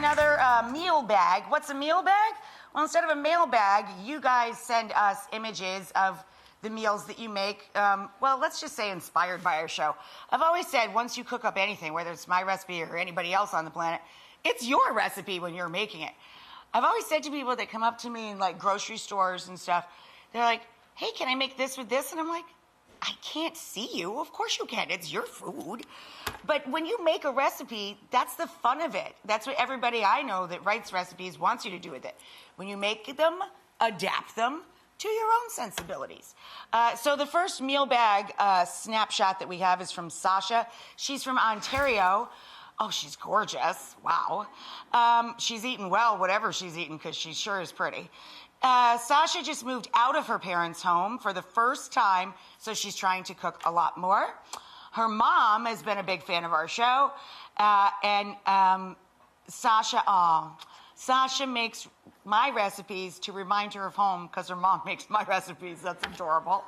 another meal bag. What's a meal bag? Well, instead of a mail bag, you guys send us images of the meals that you make. Well, let's just say inspired by our show. I've always said once you cook up anything, whether it's my recipe or anybody else on the planet, it's your recipe when you're making it. I've always said to people that come up to me in like grocery stores and stuff, they're like, hey, can I make this with this? And I'm like, I can't see you. Of course you can. It's your food. But when you make a recipe, that's the fun of it. That's what everybody I know that writes recipes wants you to do with it. When you make them, adapt them to your own sensibilities. So the first meal bag snapshot that we have is from Sasha. She's from Ontario. Oh, she's gorgeous. Wow. She's eating well, whatever she's eating, because she sure is pretty. Sasha just moved out of her parents' home for the first time, so she's trying to cook a lot more. Her mom has been a big fan of our show, and Sasha makes my recipes to remind her of home because her mom makes my recipes. That's adorable.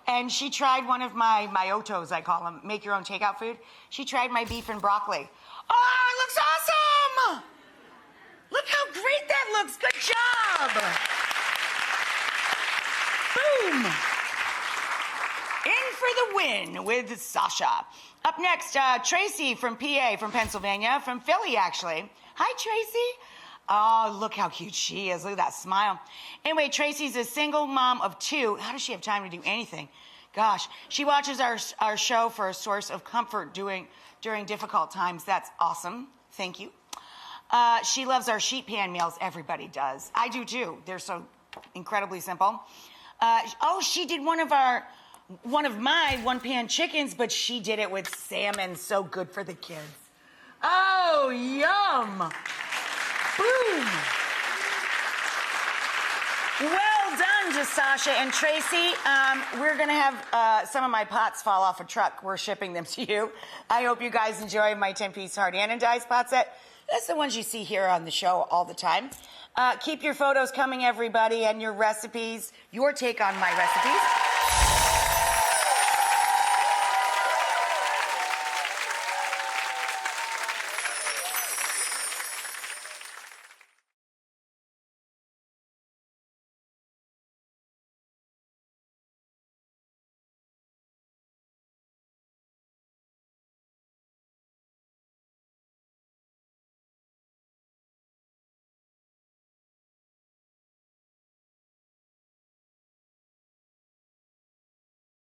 And she tried one of my myotos, I call them, make your own takeout food. She tried my beef and broccoli. Oh, it looks awesome! Look how great that looks. Good job. Boom. In for the win with Sasha. Up next, Tracy from PA, from Pennsylvania, from Philly, actually. Hi, Tracy. Oh, look how cute she is. Look at that smile. Anyway, Tracy's a single mom of 2. How does she have time to do anything? Gosh, she watches our show for a source of comfort during difficult times. That's awesome. Thank you. She loves our sheet pan meals. Everybody does. I do too. They're so incredibly simple. She did one of my one-pan chickens, but she did it with salmon. So good for the kids. Oh, yum. Boom. Well done to Sasha and Tracy. We're going to have some of my pots fall off a truck. We're shipping them to you. I hope you guys enjoy my 10-piece hard anodized pot set. That's the ones you see here on the show all the time. Keep your photos coming, everybody, and your recipes, your take on my recipes.